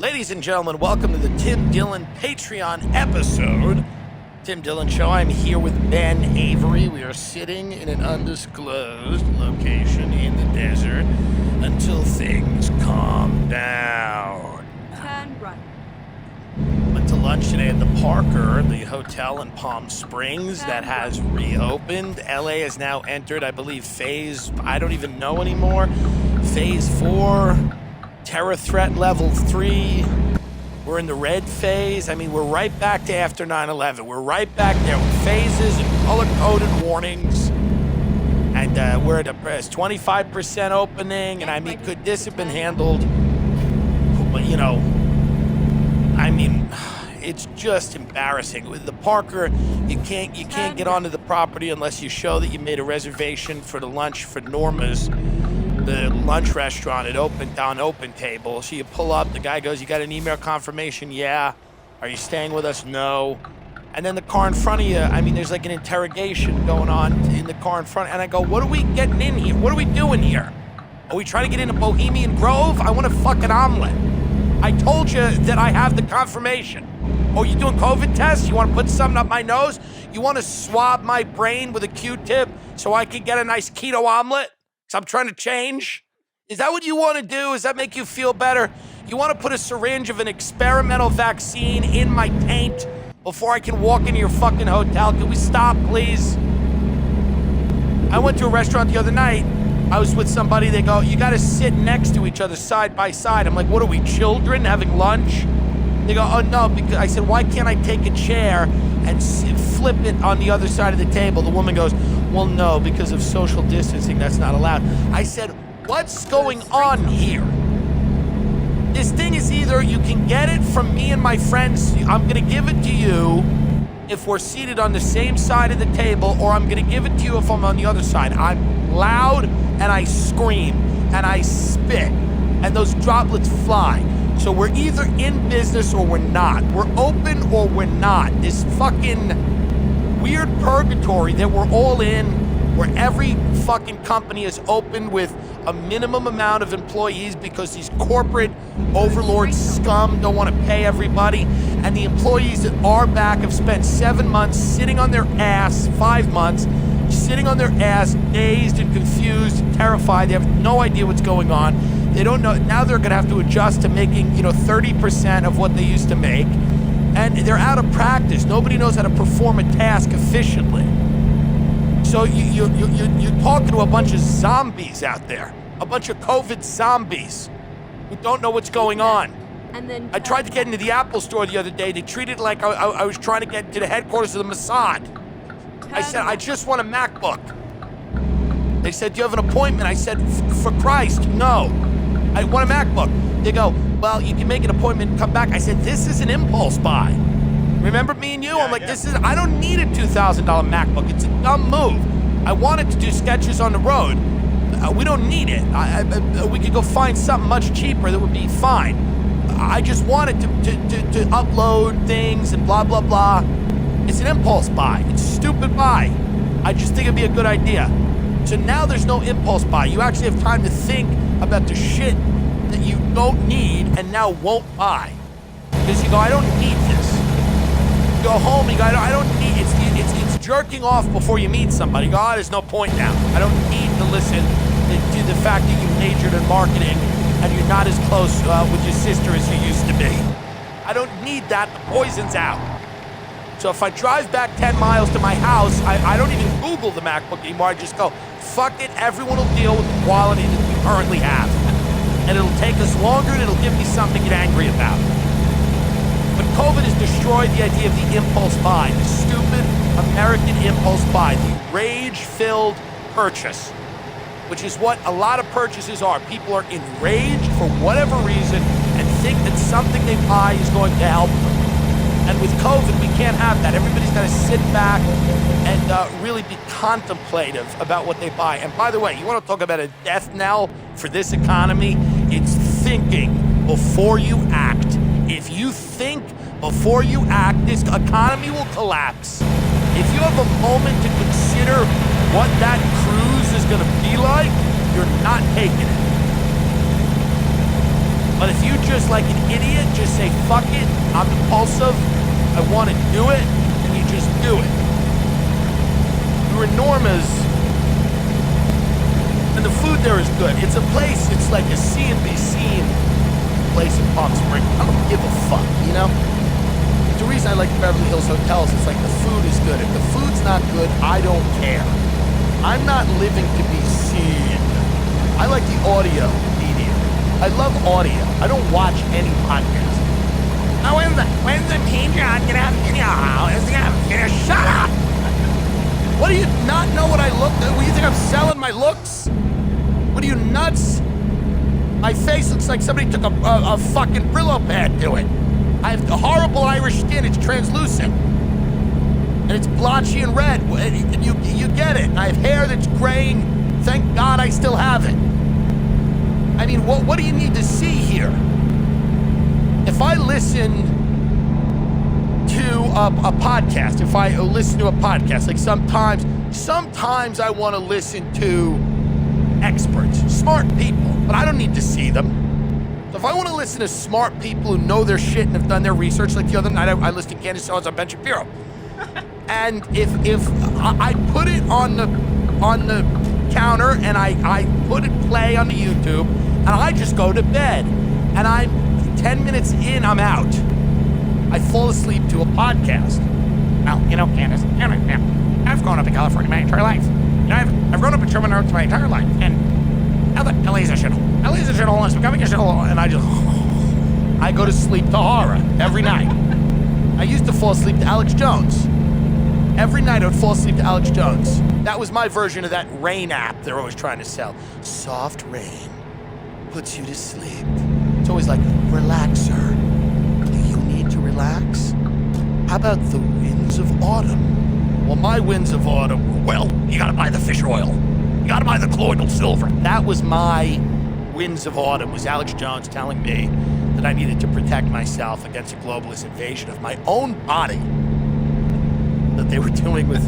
Ladies and gentlemen, welcome to the Tim Dillon Patreon episode. Tim Dillon Show. I'm here with Ben Avery. We are sitting in an undisclosed location in the desert until things calm down. Turn right. Went to lunch today at the Parker, the hotel in Palm Springs that has reopened. LA has now entered, I believe, phase, I don't even know anymore, phase 4, terror threat level 3. We're in the red phase. I mean, we're right back to after 9/11. We're right back there with phases and color-coded warnings. And we're at a 25% opening. And I mean, could this have been handled? But, you know, I mean, it's just embarrassing. With the Parker, you can't get onto the property unless you show that you made a reservation for the lunch for Norma's, the lunch restaurant at open table. So you pull up, the guy goes, "You got an email confirmation?" "Yeah." "Are you staying with us?" "No." And then the car in front of you, I mean, there's like an interrogation going on in the car in front. And I go, "What are we getting in here? What are we doing here? Are we trying to get into Bohemian Grove? I want a fucking omelet. I told you that I have the confirmation. Oh, you doing COVID tests? You want to put something up my nose? You want to swab my brain with a Q-tip so I can get a nice keto omelet? So I'm trying to change? Is that what you want to do? Does that make you feel better? You want to put a syringe of an experimental vaccine in my taint before I can walk into your fucking hotel? Can we stop, please? I went to a restaurant the other night. I was with somebody. They go, "You got to sit next to each other side by side." I'm like, "What are we, children having lunch?" They go, "Oh, no." Because I said, "Why can't I take a chair and flip it on the other side of the table?" The woman goes, "Well, no, because of social distancing, that's not allowed." I said, "What's going on here? This thing is either you can get it from me and my friends, I'm going to give it to you if we're seated on the same side of the table, or I'm going to give it to you if I'm on the other side." I'm loud and I scream and I spit and those droplets fly. So we're either in business or we're not. We're open or we're not. This fucking weird purgatory that we're all in, where every fucking company is open with a minimum amount of employees because these corporate overlord scum don't want to pay everybody. And the employees that are back have spent 7 months sitting on their ass, 5 months, sitting on their ass, dazed and confused, terrified. They have no idea what's going on. They don't know. Now they're going to have to adjust to making, 30% of what they used to make. And they're out of practice. Nobody knows how to perform a task efficiently. So you're talking to a bunch of zombies out there, a bunch of COVID zombies who don't know what's going on. And then I tried to get into the Apple store the other day. They treated it like I was trying to get to the headquarters of the Mossad. I said, "I just want a MacBook." They said, "Do you have an appointment?" I said, "For Christ, no. I want a MacBook." They go, "Well, you can make an appointment and come back." I said, "This is an impulse buy. Remember me and you?" I'm like, I don't need a $2,000 MacBook. It's a dumb move. I wanted to do sketches on the road. We don't need it. We could go find something much cheaper that would be fine. I just wanted to upload things and blah, blah, blah. It's an impulse buy. It's a stupid buy. I just think it'd be a good idea. So now there's no impulse buy. You actually have time to think about the shit that you don't need and now won't buy. Because you go, "I don't need this." You go home, you go, I don't need, it's jerking off before you meet somebody. You go, "Oh, there's no point now. I don't need to listen to the fact that you majored in marketing and you're not as close with your sister as you used to be. I don't need that. The poison's out." So if I drive back 10 miles to my house, I don't even Google the MacBook anymore. I just go, fuck it, everyone will deal with the quality that we currently have. And it'll take us longer and it'll give me something to get angry about. But COVID has destroyed the idea of the impulse buy, the stupid American impulse buy, the rage-filled purchase, which is what a lot of purchases are. People are enraged for whatever reason and think that something they buy is going to help them. And with COVID, we can't have that. Everybody's got to sit back and really be contemplative about what they buy. And by the way, you want to talk about a death knell for this economy? It's thinking before you act. If you think before you act, this economy will collapse. If you have a moment to consider what that cruise is going to be like, you're not taking it. But if you just like an idiot, just say, fuck it, I'm impulsive, I want to do it, and you just do it. You're in Norma's, and the food there is good. It's a place, it's like a see and be seen place in Palm Springs. I don't give a fuck, you know? The reason I like the Beverly Hills hotels, it's like the food is good. If the food's not good, I don't care. I'm not living to be seen. I like the audio medium. I love audio. I don't watch any podcast. Oh, when's the Patreon gonna have video? Shut up! What do you not know what I look like? What do you think I'm selling my looks? What are you, nuts? My face looks like somebody took a fucking Brillo pad to it. I have horrible Irish skin. It's translucent. And it's blotchy and red. And you get it. I have hair that's graying. Thank God I still have it. I mean, what do you need to see here? If I listen to a podcast, if I listen to a podcast, like sometimes I want to listen to experts, smart people, but I don't need to see them. So if I want to listen to smart people who know their shit and have done their research, like the other night I listened to Candace Owens on Ben Shapiro. And if I put it on the counter and I put it play on the YouTube and I just go to bed and I'm 10 minutes in, I'm out. I fall asleep to a podcast. Well, you know, Candace, I've grown up in California my entire life. You know, I've grown up in Sherman Oaks my entire life, and now that LA's a shithole. LA's a shithole, and it's becoming a shithole, and I go to sleep to horror every night. I used to fall asleep to Alex Jones. Every night I would fall asleep to Alex Jones. That was my version of that rain app they're always trying to sell. Soft rain puts you to sleep. It's always like, relaxer. Do you need to relax? How about the winds of autumn? Well, my winds of autumn, well, you gotta buy the fish oil. You gotta buy the colloidal silver. That was my winds of autumn, was Alex Jones telling me that I needed to protect myself against a globalist invasion of my own body that they were doing with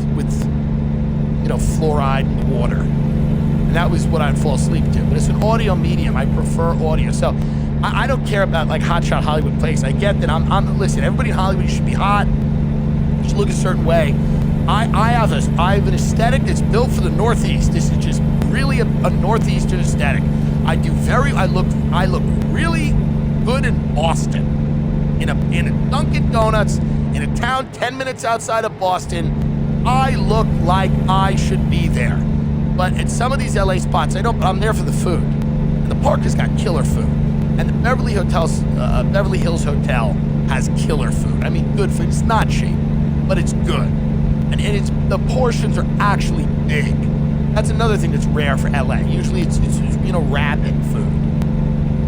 you know, fluoride in the water. And that was what I'd fall asleep to. But it's an audio medium. I prefer audio. So I don't care about like hotshot Hollywood place. I get that listen, everybody in Hollywood should be hot. You should look a certain way. I have an aesthetic that's built for the Northeast. This is just really a Northeastern aesthetic. I look really good in Boston. In a Dunkin' Donuts, in a town 10 minutes outside of Boston, I look like I should be there. But at some of these LA spots, I don't, but I'm there for the food. And the park has got killer food. And the Beverly Hills Hotel has killer food. I mean, good food. It's not cheap, but it's good. And the portions are actually big. That's another thing that's rare for LA. Usually it's you know, rabbit food.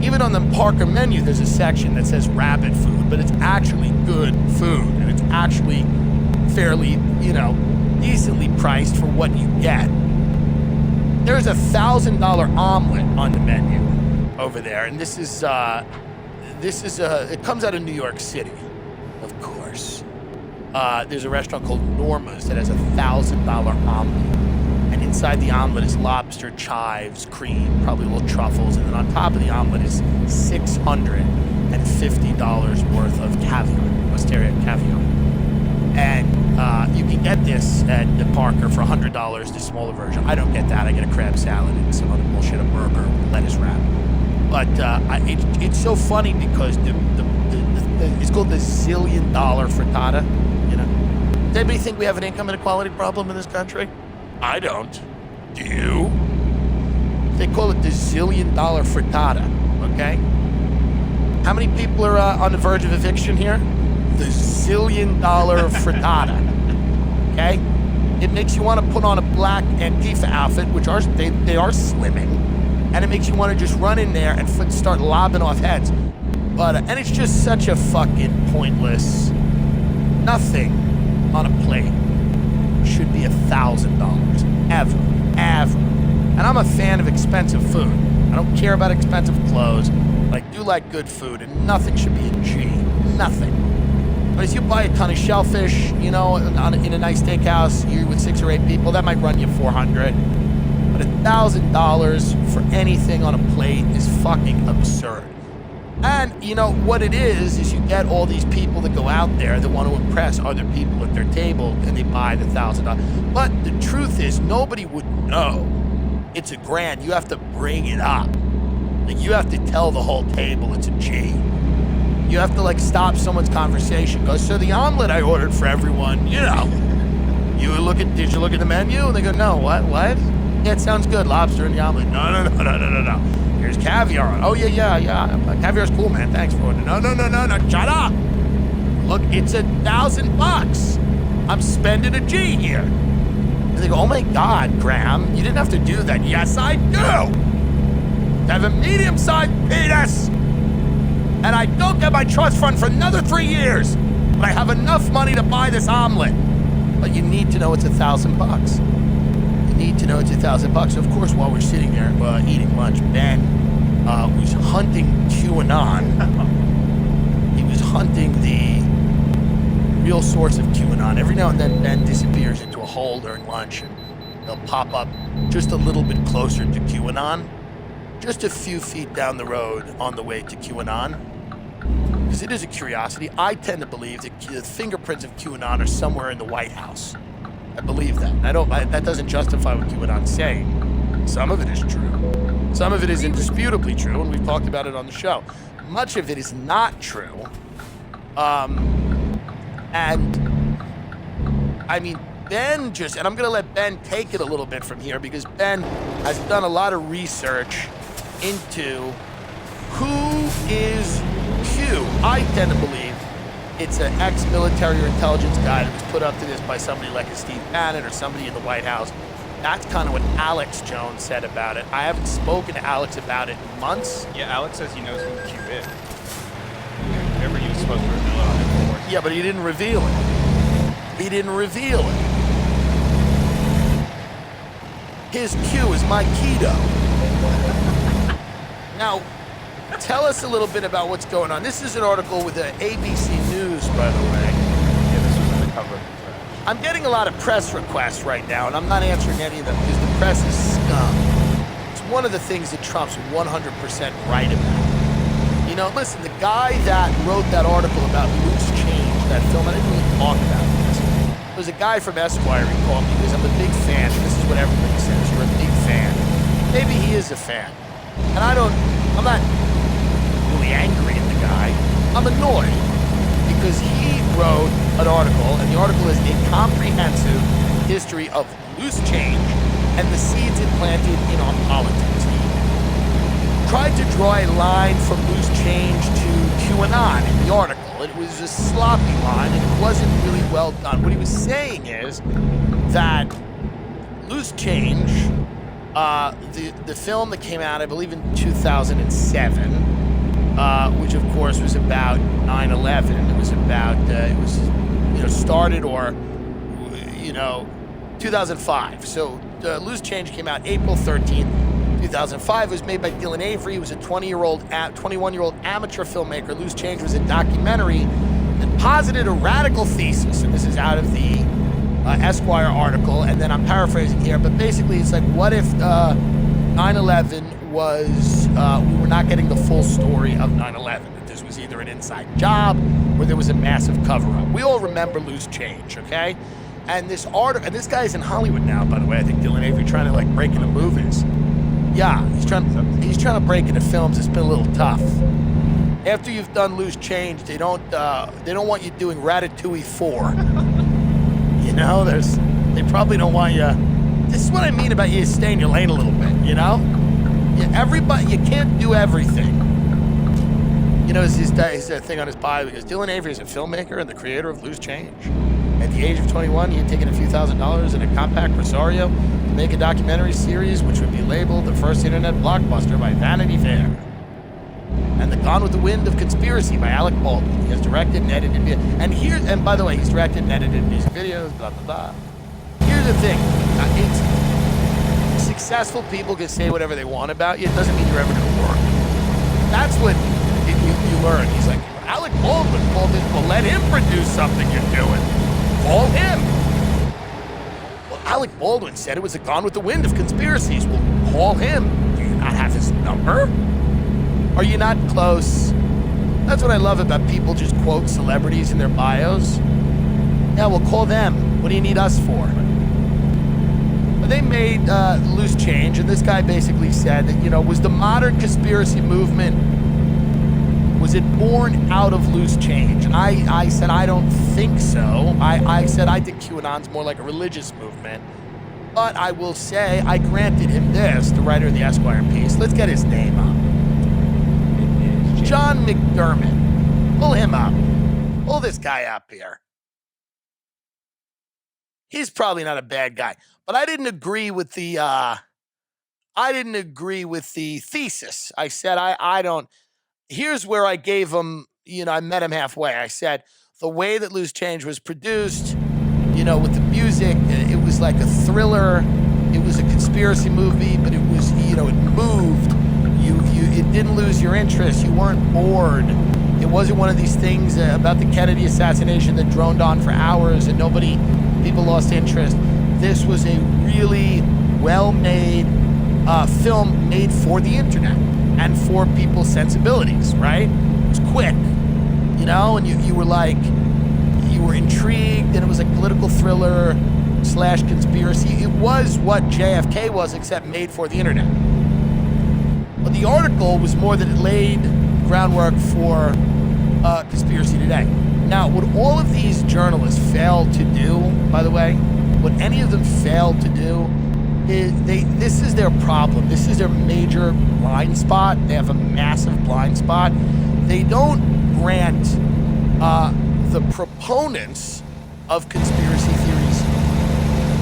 Even on the Parker menu, there's a section that says rabbit food, but it's actually good food. And it's actually fairly, you know, decently priced for what you get. There's a $1,000 omelet on the menu over there, and this is it comes out of New York City, of course. There's a restaurant called Norma's that has a $1,000 omelet, and inside the omelet is lobster, chives, cream, probably little truffles, and then on top of the omelet is $650 worth of caviar, Wisteria caviar. And you can get this at the Parker for $100, the smaller version. I don't get that. I get a crab salad and some other bullshit, a burger, lettuce wrap. But it's so funny because it's called the $1 zillion frittata. You know, does anybody think we have an income inequality problem in this country? I don't. Do you? They call it the $1 zillion frittata. Okay. How many people are on the verge of eviction here? The $1 zillion frittata. Okay? It makes you want to put on a black Antifa outfit, which they are slimming, and it makes you want to just run in there and start lobbing off heads. But and it's just such a fucking pointless. Nothing on a plate should be $1,000 ever. And I'm a fan of expensive food. I don't care about expensive clothes, but I do like good food, and nothing should be a G. Nothing. But if you buy a ton of shellfish, you know, in a nice steakhouse, you with 6 or 8 people, that might run you $400. But $1,000 for anything on a plate is fucking absurd. And you know what it is you get all these people that go out there that want to impress other people at their table and they buy the $1,000. But the truth is nobody would know it's a grand. You have to bring it up. Like you have to tell the whole table it's a G. You have to like stop someone's conversation. Go, so the omelet I ordered for everyone, you know. Did you look at the menu? And they go, no, what? Yeah, it sounds good, lobster in the omelet. No. Here's caviar. Oh, yeah. Caviar's cool, man. Thanks for it. No. Shut up. Look, it's $1,000. I'm spending a G here. And they go, oh my God, Graham, you didn't have to do that. Yes, I do. I have a medium-sized penis. And I don't get my trust fund for another 3 years. But I have enough money to buy this omelet. But you need to know it's $1,000. You need to know it's $1,000. So of course, while we're sitting there eating lunch, Ben was hunting QAnon. He was hunting the real source of QAnon. Every now and then, Ben disappears into a hole during lunch, and he'll pop up just a little bit closer to QAnon, just a few feet down the road on the way to QAnon. Because it is a curiosity. I tend to believe that the fingerprints of QAnon are somewhere in the White House. I believe that. That doesn't justify what QAnon's saying. Some of it is true. Some of it is indisputably true, and we've talked about it on the show. Much of it is not true. And I mean, Ben and I'm going to let Ben take it a little bit from here because Ben has done a lot of research into who is Q. I tend to believe it's an ex-military or intelligence guy that was put up to this by somebody like a Steve Bannon or somebody in the White House. That's kind of what Alex Jones said about it. I haven't spoken to Alex about it in months. Yeah, Alex says he knows who Q is. Whenever he was supposed to reveal it on the board. Yeah, but he didn't reveal it. His Q is my keto. Now, tell us a little bit about what's going on. This is an article with the ABC News, by the way. Yeah, this was in the cover. I'm getting a lot of press requests right now, and I'm not answering any of them because the press is scum. It's one of the things that Trump's 100% right about. You know, listen, the guy that wrote that article about Loose Change, that film, I didn't really talk about this. It was a guy from Esquire. He called me because I'm a big fan. This is what everybody says. You're a big fan. Maybe he is a fan. And I'm not really angry at the guy. I'm annoyed because he wrote an article, and the article is a comprehensive history of loose change and the seeds it planted in our politics. He tried to draw a line from loose change to QAnon in the article. It was a sloppy line, and it wasn't really well done. What he was saying is that Loose Change, the film that came out, I believe, in 2007, which of course was about 9/11. It was about, started 2005. So Loose Change came out April 13th, 2005. It was made by Dillon. He was a 21-year-old amateur filmmaker. Loose Change was a documentary that posited a radical thesis, and this is out of the Esquire article, and then I'm paraphrasing here, but basically it's like, what if 9/11 was, we were not getting the full story of 9/11, that this was either an inside job or there was a massive cover-up. We all remember Loose Change, okay? And this article, and this guy's in Hollywood now, by the way. I think Dillon Avery trying to like break into movies. Yeah, he's trying to break into films. It's been a little tough. After you've done Loose Change, they don't want you doing Ratatouille 4. You know, they probably don't want you. This is what I mean about you stay in your lane a little bit. You know, you can't do everything. You know, his thing on his bio because Dillon Avery is a filmmaker and the creator of Loose Change. At the age of 21, he had taken a few $1,000s in a compact Rosario to make a documentary series which would be labeled the first internet blockbuster by Vanity Fair. And The Gone with the Wind of Conspiracy by Alec Baldwin. He has directed and edited, and by the way, he's directed and edited music videos, blah, blah, blah. Here's the thing. It's successful people can say whatever they want about you. It doesn't mean you're ever going to work. That's what you learn. He's like, Alec Baldwin called it, well, let him produce something you're doing. Call him. Well, Alec Baldwin said it was a Gone with the Wind of Conspiracies. Well, call him. Do you not have his number? Are you not close? That's what I love about people just quote celebrities in their bios. Yeah, we'll call them. What do you need us for? But they made Loose Change, and this guy basically said that, was the modern conspiracy movement, was it born out of Loose Change? And I said, I don't think so. I said, I think QAnon's more like a religious movement. But I will say, I granted him this, the writer of the Esquire piece. Let's get his name up. John McDermott. Pull him up. Pull this guy up here. He's probably not a bad guy, but I didn't agree with the thesis. I said, I don't. Here's where I gave him, I met him halfway. I said, the way that Loose Change was produced, with the music, it was like a thriller. It was a conspiracy movie, but it was, it moved. It didn't lose your interest. You weren't bored. It wasn't one of these things about the Kennedy assassination that droned on for hours and people lost interest. This was a really well-made film made for the internet and for people's sensibilities, right? It was quick, and you were like, you were intrigued, and it was like political thriller / conspiracy. It was what JFK was, except made for the internet. But the article was more that it laid groundwork for conspiracy today. Now, what all of these journalists failed to do, by the way, what any of them failed to do, is this is their problem. This is their major blind spot. They have a massive blind spot. They don't grant the proponents of conspiracy theories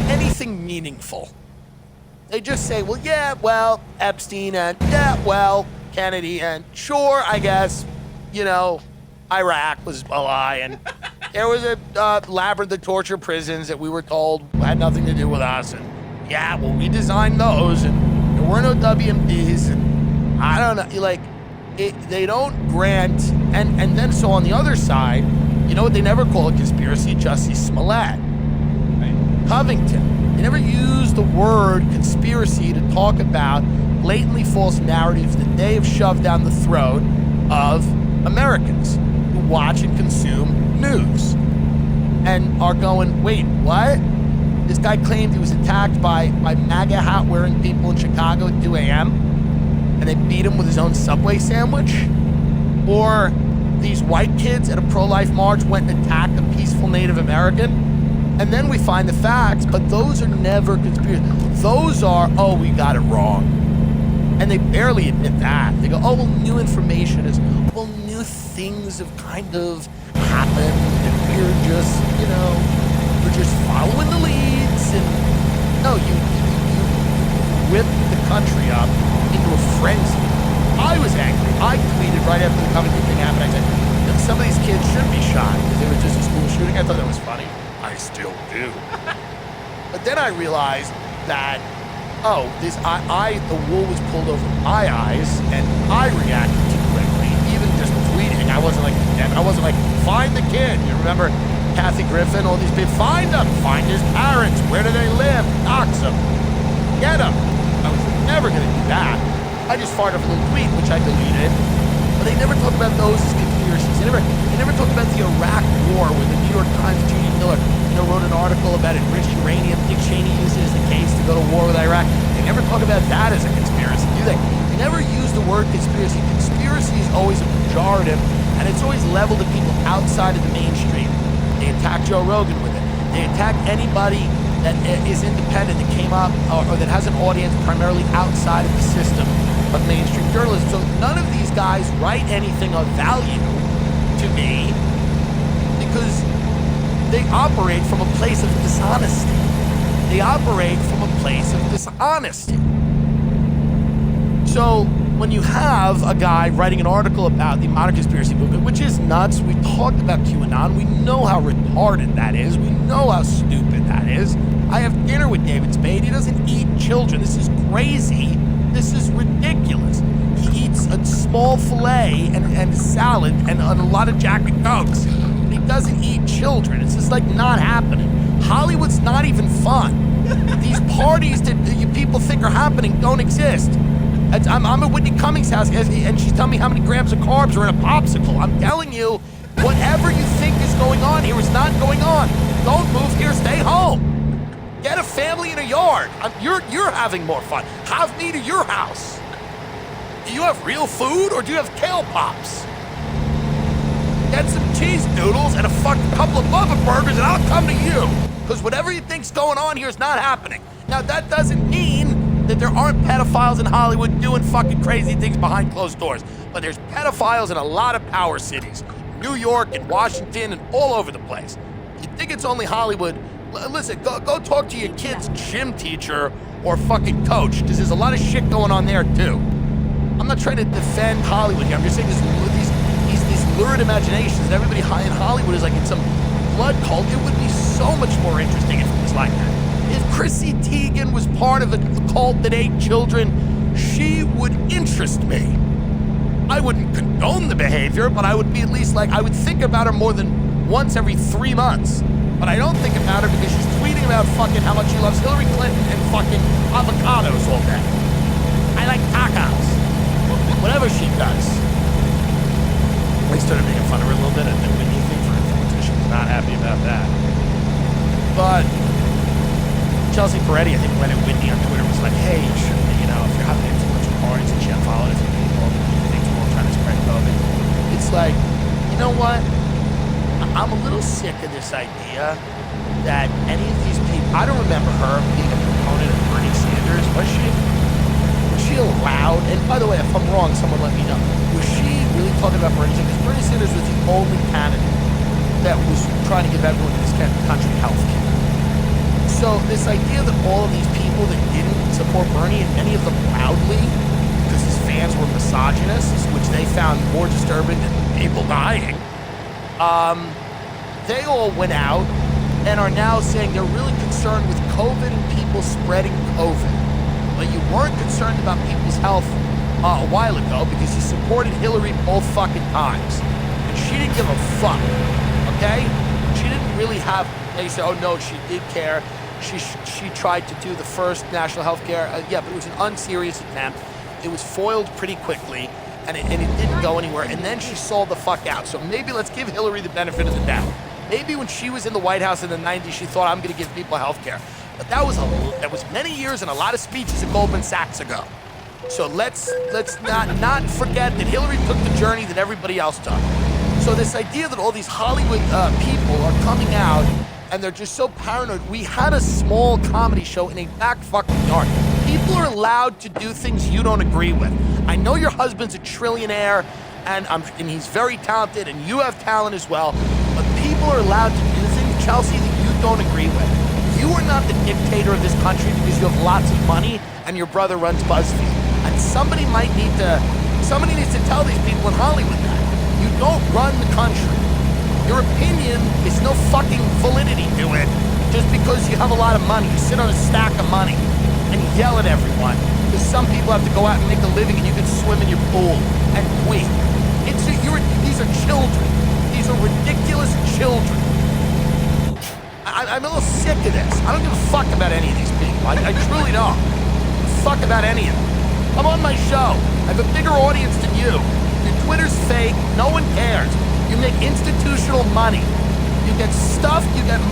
anything meaningful. They just say, Epstein and, Kennedy and, sure, I guess, Iraq was a lie, and there was a labyrinth of torture prisons that we were told had nothing to do with us, and we designed those, and there were no WMDs, and I don't know, they don't grant, and then so on the other side, they never call a conspiracy? Jussie Smollett, right. Covington. They never use the word conspiracy to talk about blatantly false narratives that they have shoved down the throat of Americans who watch and consume news and are going, wait, what? This guy claimed he was attacked by MAGA hat-wearing people in Chicago at 2 a.m. and they beat him with his own Subway sandwich? Or these white kids at a pro-life march went and attacked a peaceful Native American? And then we find the facts, but those are never conspiracy. Those are, we got it wrong. And they barely admit that. They go, new information is, new things have kind of happened, and we're just, we're just following the leads. And no, you whipped the country up into a frenzy. I was angry. I tweeted right after the Covington thing happened. I said, some of these kids shouldn't be shot because they were just a school shooting. I thought that was funny. I still do. But then I realized that, the wool was pulled over my eyes, and I reacted too quickly, even just tweeting. I wasn't like, find the kid. You remember Kathy Griffin, all these people, find them, find his parents, where do they live, dox them, get them. I was never going to do that. I just fired up a little tweet, which I deleted, but they never talk about those as conspiracies. They never talk about the Iraq War, where the New York Times, Judy Miller, wrote an article about enriched uranium. Dick Cheney used it as the case to go to war with Iraq. They never talk about that as a conspiracy, do they? They never use the word conspiracy. Conspiracy is always a pejorative, and it's always leveled to people outside of the mainstream. They attack Joe Rogan with it. They attack anybody that is independent, that came up, or that has an audience primarily outside of the system of mainstream journalism. So none of these guys write anything of value to me because they operate from a place of dishonesty. They operate from a place of dishonesty. So when you have a guy writing an article about the modern conspiracy movement, which is nuts, we talked about QAnon, we know how retarded that is, we know how stupid that is. I have dinner with David Spade, he doesn't eat children, this is crazy, this is ridiculous. He eats a small filet and salad and a lot of Jack and Cokes. He doesn't eat children. It's just like not happening. Hollywood's not even fun. These parties that you people think are happening don't exist. I'm at Whitney Cummings' house, and she's telling me how many grams of carbs are in a popsicle. I'm telling you, whatever you think is going on here is not going on. Don't move here, stay home. Get a family in a yard. You're having more fun. Have me to your house. Do you have real food, or do you have kale pops? Get some cheese noodles and a couple of Bubba burgers, and I'll come to you. Because whatever you think's going on here is not happening. Now, that doesn't mean that there aren't pedophiles in Hollywood doing fucking crazy things behind closed doors. But there's pedophiles in a lot of power cities. New York and Washington and all over the place. You think it's only Hollywood? Listen, go talk to your kid's gym teacher or fucking coach, because there's a lot of shit going on there too. I'm not trying to defend Hollywood here. I'm just saying these lurid imaginations that everybody in Hollywood is like in some blood cult. It would be so much more interesting if it was like that. If Chrissy Teigen was part of a cult that ate children, she would interest me. I wouldn't condone the behavior, but I would be at least like, I would think about her more than once every 3 months. But I don't think about her because she's tweeting about fucking how much she loves Hillary Clinton and fucking avocados all day. I like tacos. Whatever she does. I started making fun of her a little bit at the Whitney thing for politicians. Not happy about that. But Chelsea Peretti, I think, went at Whitney on Twitter, was like, hey, if you're having influential parties and she unfollowed a few people, you think we're all trying to spread COVID. It's like, you know what? I'm a little sick of this idea that any of these people, I don't remember her being a proponent of Bernie Sanders, was she? Was she allowed, and by the way, if I'm wrong, someone let me know, was she really talking about Bernie Sanders? Because Bernie Sanders was the only candidate that was trying to give everyone in this country health care. So this idea that all of these people that didn't support Bernie, and many of them loudly, because his fans were misogynists, which they found more disturbing than people dying, they all went out and are now saying they're really concerned with COVID and people spreading COVID. But you weren't concerned about people's health a while ago because you supported Hillary both fucking times. And she didn't give a fuck, okay? She didn't really have, they say, oh no, she did care. She tried to do the first national health care. Yeah, but it was an unserious attempt. It was foiled pretty quickly. And it didn't go anywhere, and then she sold the fuck out. So maybe let's give Hillary the benefit of the doubt. Maybe when she was in the White House in the 90s, she thought, I'm gonna give people health care. But that was many years and a lot of speeches at Goldman Sachs ago. So let's not forget that Hillary took the journey that everybody else took. So this idea that all these Hollywood people are coming out and they're just so paranoid. We had a small comedy show in a back fucking yard. People are allowed to do things you don't agree with. I know your husband's a trillionaire, and he's very talented, and you have talent as well, but people are allowed to do things, Chelsea, that you don't agree with. You are not the dictator of this country because you have lots of money and your brother runs BuzzFeed. And somebody needs to tell these people in Hollywood that. You don't run the country. Your opinion is no fucking validity to it just because you have a lot of money. You sit on a stack of money and yell at everyone. Because some people have to go out and make a living and you can swim in your pool and tweet. These are children. These are ridiculous children. I'm a little sick of this. I don't give a fuck about any of these people. I truly don't. Fuck about any of them. I'm on my show. I have a bigger audience than you. Your Twitter's fake. No one cares. You make institutional money. You get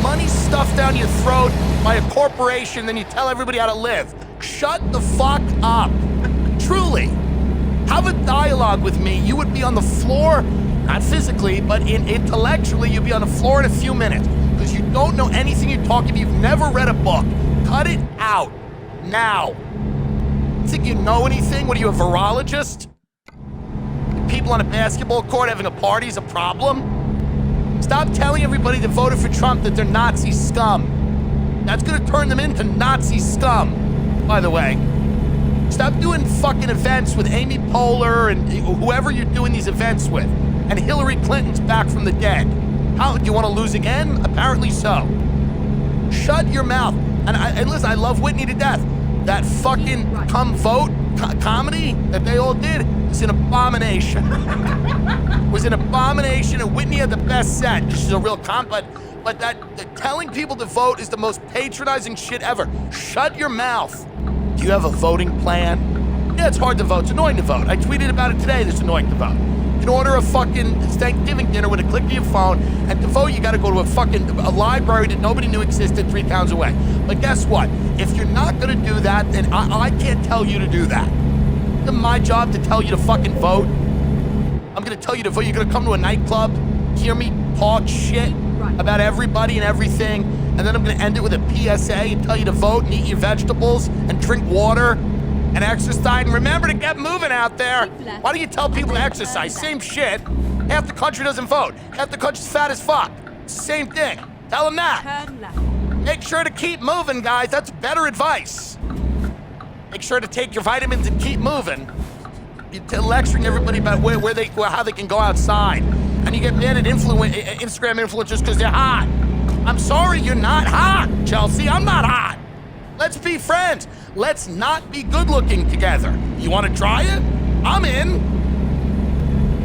money stuffed down your throat by a corporation, then you tell everybody how to live. Shut the fuck up. Truly. Have a dialogue with me. You would be on the floor, not physically, but intellectually, you'd be on the floor in a few minutes. Because you don't know anything you're talking about. You've never read a book. Cut it out. Now. You think you know anything? What are you, a virologist? People on a basketball court having a party is a problem? Stop telling everybody that voted for Trump that they're Nazi scum. That's gonna turn them into Nazi scum. By the way, stop doing fucking events with Amy Poehler and whoever you're doing these events with. And Hillary Clinton's back from the dead. How, do you want to lose again? Apparently so. Shut your mouth. And listen, I love Whitney to death. That fucking come vote comedy that they all did is an abomination. Was an abomination, and Whitney had the best set. She's a real comp, but that telling people to vote is the most patronizing shit ever. Shut your mouth. Do you have a voting plan? Yeah, it's hard to vote. It's annoying to vote. I tweeted about it today. It's annoying to vote. You can order a fucking Thanksgiving dinner with a click of your phone, and to vote, you got to go to a library that nobody knew existed 3 towns away. But guess what? If you're not going to do that, then I can't tell you to do that. It's my job to tell you to fucking vote. I'm going to tell you to vote. You're going to come to a nightclub, hear me talk shit about everybody and everything, and then I'm going to end it with a PSA and tell you to vote and eat your vegetables and drink water and exercise. And remember to get moving out there. Why don't you tell people to exercise? Same shit. Half the country doesn't vote. Half the country's fat as fuck. It's the same thing. Tell them that. Make sure to keep moving, guys. That's better advice. Make sure to take your vitamins and keep moving. You're lecturing everybody about how they can go outside. And you get mad at Instagram influencers because they're hot. I'm sorry, you're not hot, Chelsea. I'm not hot. Let's be friends. Let's not be good looking together. You want to try it? I'm in.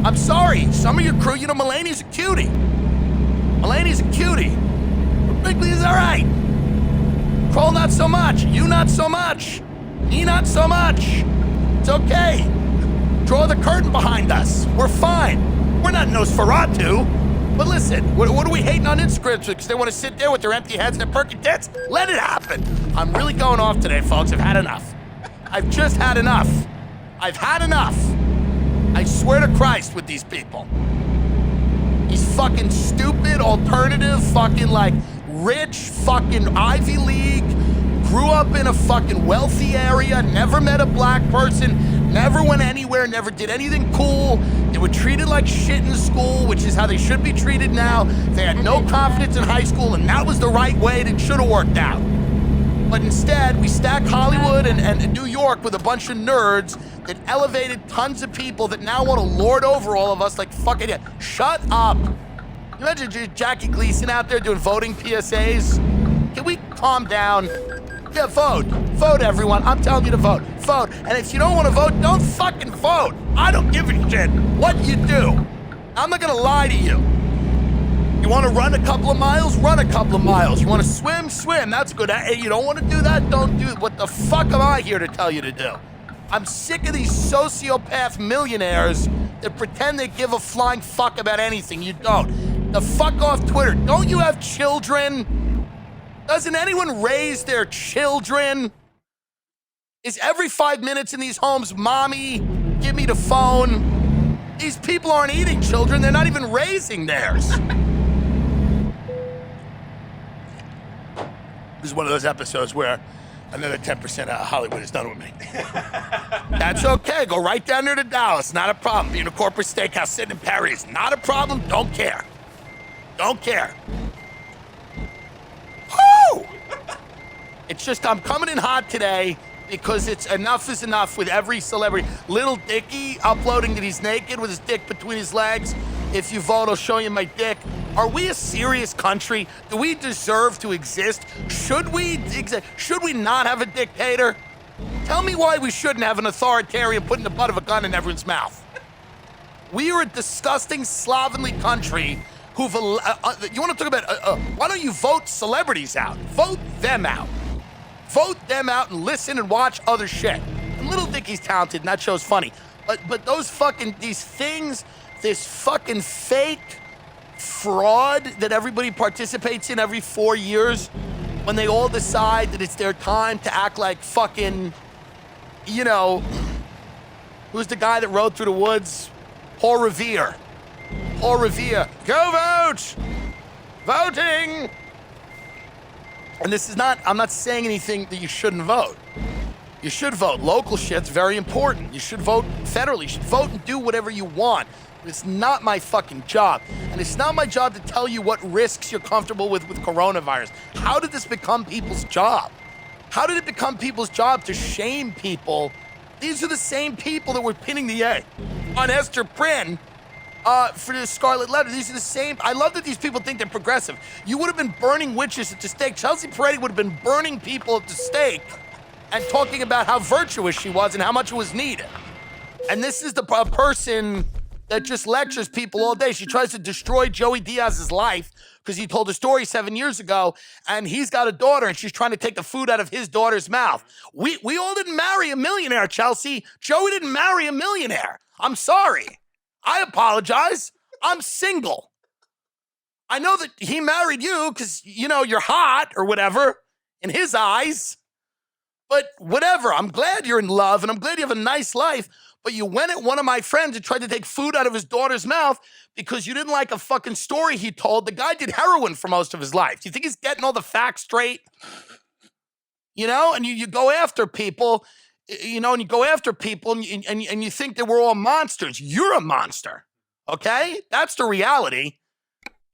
I'm sorry. Some of your crew, you know, Mulaney's a cutie. Mulaney's a cutie. Wrigley's all right. Kroll not so much. You not so much. Me not so much. It's okay. Draw the curtain behind us. We're fine. We're not Nosferatu. But listen, what are we hating on Instagram because they want to sit there with their empty heads and their perky tits? Let it happen. I'm really going off today, folks. I've had enough. I've just had enough. I've had enough. I swear to Christ with these people. These fucking stupid, alternative, fucking like rich, fucking Ivy League, grew up in a fucking wealthy area, never met a black person, never went anywhere, never did anything cool. They were treated like shit in school, which is how they should be treated now. They had no confidence in high school, and that was the right way. It should have worked out. But instead, we stacked Hollywood and New York with a bunch of nerds that elevated tons of people that now want to lord over all of us like fucking it. Shut up. You imagine Jackie Gleason out there doing voting PSAs? Can we calm down? Yeah, vote. Vote, everyone. I'm telling you to vote. Vote. And if you don't want to vote, don't fucking vote. I don't give a shit what you do. I'm not going to lie to you. You want to run a couple of miles? Run a couple of miles. You want to swim? Swim. That's good. Hey, you don't want to do that? Don't do it. What the fuck am I here to tell you to do? I'm sick of these sociopath millionaires that pretend they give a flying fuck about anything. You don't. The fuck off Twitter. Don't you have children? Doesn't anyone raise their children? Is every 5 minutes in these homes, mommy, give me the phone? These people aren't eating children. They're not even raising theirs. This is one of those episodes where another 10% of Hollywood is done with me. That's okay. Go right down there to Dallas. Not a problem. Being a corporate steakhouse sitting in Paris. Not a problem. Don't care. Don't care. Woo! It's just I'm coming in hot today because it's enough is enough with every celebrity. Little Dicky uploading that he's naked with his dick between his legs. If you vote, I'll show you my dick. Are we a serious country? Do we deserve to exist? Should we not have a dictator? Tell me why we shouldn't have an authoritarian putting the butt of a gun in everyone's mouth. We are a disgusting, slovenly country who've... you want to talk about... why don't you vote celebrities out? Vote them out. Vote them out and listen and watch other shit. And Little Dicky's talented and that show's funny. But those fucking... These things... This fucking fake fraud that everybody participates in every 4 years when they all decide that it's their time to act like fucking, you know, who's the guy that rode through the woods? Paul Revere. Paul Revere. Go vote! Voting! And this is not, I'm not saying anything that you shouldn't vote. You should vote. Local shit's very important. You should vote federally. You should vote and do whatever you want. It's not my fucking job. And it's not my job to tell you what risks you're comfortable with coronavirus. How did this become people's job? How did it become people's job to shame people? These are the same people that were pinning the A on Esther Prynne for the Scarlet Letter. These are the same. I love that these people think they're progressive. You would have been burning witches at the stake. Chelsea Peretti would have been burning people at the stake and talking about how virtuous she was and how much it was needed. And this is the person that just lectures people all day. She tries to destroy Joey Diaz's life because he told a story 7 years ago, and he's got a daughter, and she's trying to take the food out of his daughter's mouth. We all didn't marry a millionaire, Chelsea. Joey didn't marry a millionaire. I'm sorry. I apologize. I'm single. I know that he married you because, you know, you're hot or whatever in his eyes. But whatever, I'm glad you're in love, and I'm glad you have a nice life, but you went at one of my friends and tried to take food out of his daughter's mouth because you didn't like a fucking story he told. The guy did heroin for most of his life. Do you think he's getting all the facts straight? You know, and you go after people, you know, and you go after people, and you think that we're all monsters. You're a monster, okay? That's the reality.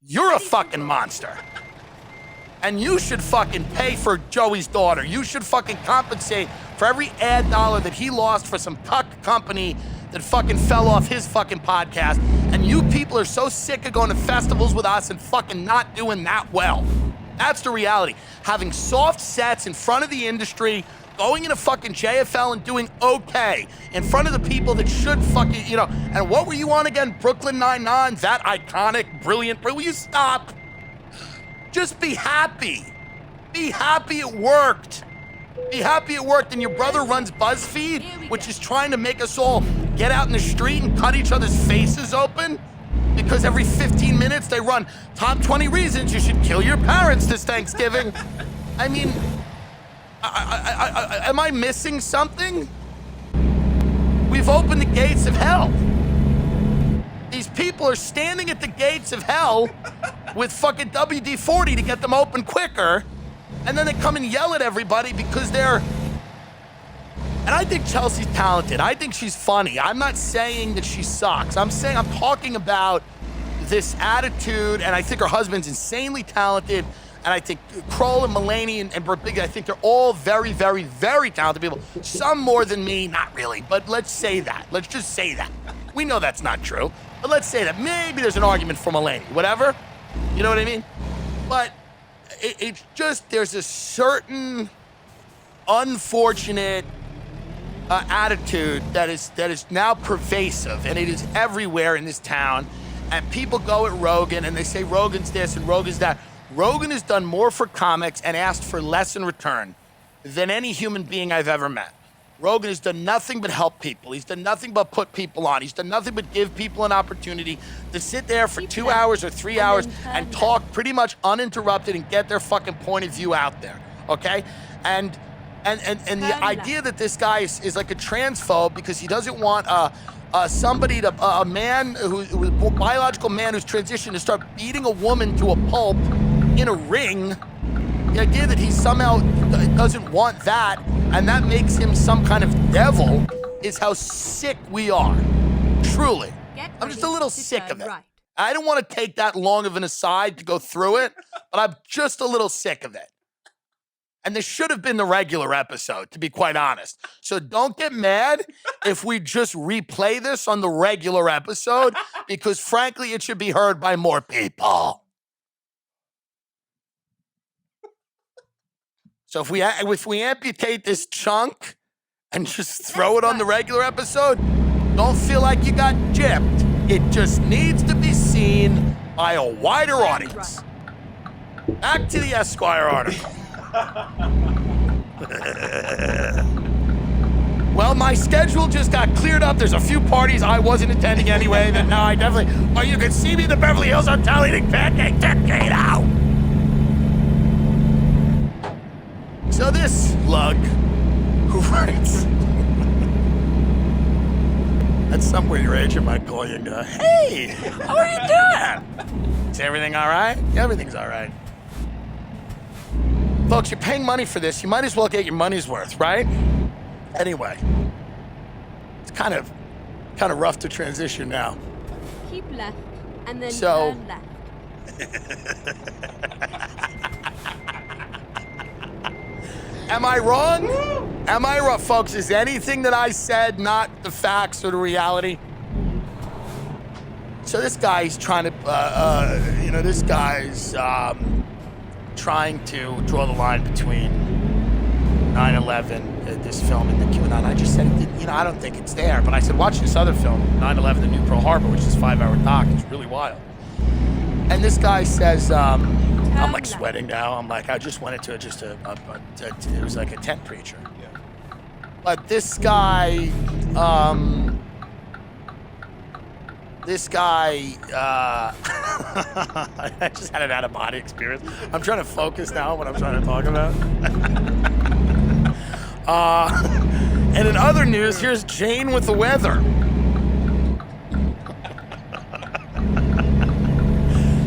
You're a fucking monster. And you should fucking pay for Joey's daughter. You should fucking compensate for every ad dollar that he lost for some cuck company that fucking fell off his fucking podcast. And you people are so sick of going to festivals with us and fucking not doing that well. That's the reality. Having soft sets in front of the industry, going into fucking JFL and doing okay in front of the people that should fucking, you know. And what were you on again? Brooklyn Nine-Nine? That iconic, brilliant. Will you stop? Just be happy. Be happy it worked. Be happy it worked. And your brother runs BuzzFeed, which is trying to make us all get out in the street and cut each other's faces open. Because every 15 minutes they run top 20 reasons you should kill your parents this Thanksgiving. I mean, am I missing something? We've opened the gates of hell. These people are standing at the gates of hell with fucking WD-40 to get them open quicker, and then they come and yell at everybody because they're... And I think Chelsea's talented. I think she's funny. I'm not saying that she sucks. I'm talking about this attitude, and I think her husband's insanely talented, and I think Kroll and Mulaney and Birbiglia, I think they're all very, very, very talented people. Some more than me, not really, but let's say that. Let's just say that. We know that's not true, but let's say that maybe there's an argument for Mulaney, whatever. You know what I mean? But it's just, there's a certain unfortunate attitude that is now pervasive, and it is everywhere in this town. And people go at Rogan and they say Rogan's this and Rogan's that. Rogan has done more for comics and asked for less in return than any human being I've ever met. Rogan has done nothing but help people. He's done nothing but put people on. He's done nothing but give people an opportunity to sit there for 2 hours or 3 hours and talk pretty much uninterrupted and get their fucking point of view out there, okay? And the idea that this guy is like a transphobe because he doesn't want a man who's a biological man who's transitioned to start beating a woman to a pulp in a ring. The idea that he somehow doesn't want that and that makes him some kind of devil is how sick we are. Truly. I'm just a little sick of it. Right. I don't want to take that long of an aside to go through it, but I'm just a little sick of it. And this should have been the regular episode, to be quite honest. So don't get mad if we just replay this on the regular episode, because frankly, it should be heard by more people. So if we amputate this chunk and just throw it on the regular episode, don't feel like you got gypped. It just needs to be seen by a wider audience. Back to the Esquire article. Well, my schedule just got cleared up. There's a few parties I wasn't attending anyway that now I definitely... Oh, you can see me in the Beverly Hills Hotel eating pancake taquito. So this lug who writes... That's somewhere your agent might call you and go, hey, how are you doing? Is everything all right? Everything's all right. Folks, you're paying money for this. You might as well get your money's worth, right? Anyway, it's kind of rough to transition now. Keep left and then turn left. Am I wrong? Am I wrong? Folks, is anything that I said not the facts or the reality? So this guy's trying to, trying to draw the line between 9/11, this film in the QAnon. I just said, I don't think it's there. But I said, watch this other film, 9/11, The New Pearl Harbor, which is a 5-hour doc. It's really wild. And this guy says, I'm like sweating now. I'm like, I just went into it was like a tent preacher. Yeah. But this guy, I just had an out-of-body experience. I'm trying to focus now on what I'm trying to talk about. And in other news, here's Jane with the weather.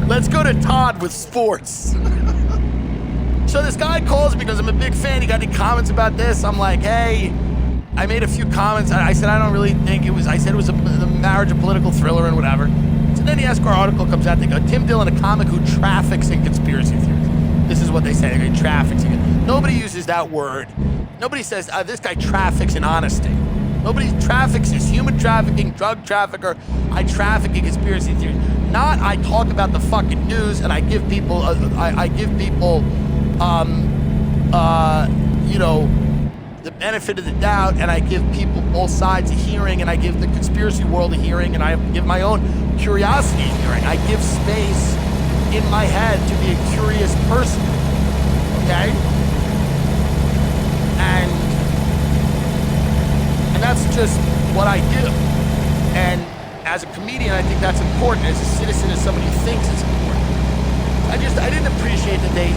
Let's go to Todd with sports. So this guy calls because I'm a big fan. He got any comments about this? I'm like, hey, I made a few comments. I said, I don't really think it was, I said it was the marriage, a political thriller and whatever. So then the Esquire article comes out. They go, Tim Dillon, a comic who traffics in conspiracy theories. This is what they say. They go, traffics. Nobody uses that word. Nobody says, this guy traffics in honesty. Nobody traffics is human trafficking, drug trafficker. I traffic in conspiracy theories. Not I talk about the fucking news and I give people, the benefit of the doubt, and I give people both sides a hearing, and I give the conspiracy world a hearing, and I give my own curiosity a hearing. I give space in my head to be a curious person, okay? And that's just what I do. And as a comedian, I think that's important. As a citizen, as somebody who thinks it's important. I didn't appreciate that they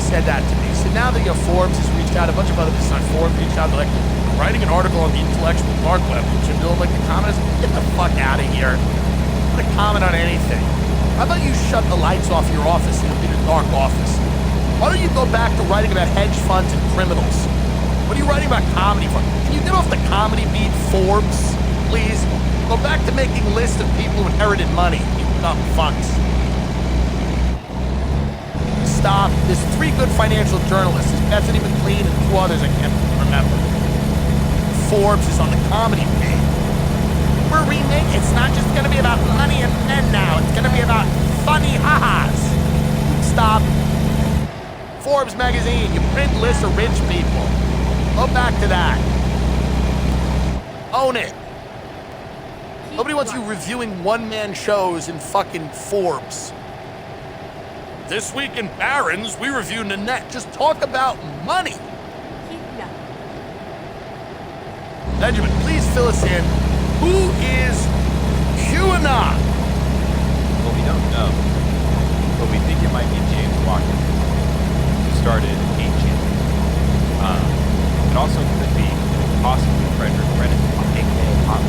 said that to me. So now that Forbes has reached out, a bunch of other business on Forbes reached out, they're like, I'm writing an article on the intellectual dark web. Jim Dillon, like the comments, get the fuck out of here. I'm gonna comment on anything. How about you shut the lights off your office and be in a dark office? Why don't you go back to writing about hedge funds and criminals? What are you writing about comedy for? Can you get off the comedy beat, Forbes, please? Go back to making lists of people who inherited money, you dumb fucks. Stop. There's 3 good financial journalists. There's Bethany McLean and 2 others I can't remember. Forbes is on the comedy page. We're remaking. It's not just going to be about money and men now. It's going to be about funny ha-has. Stop. Forbes magazine. You print lists of rich people. Go back to that. Own it. Nobody wants you reviewing one-man shows in fucking Forbes. This week in Barron's, we review Nanette. Just talk about money. Benjamin, please fill us in. Who is QAnon? Well, we don't know, but we think it might be James Watkins, who started EightChan. It also could be possibly Frederick Brennan, aka Pop.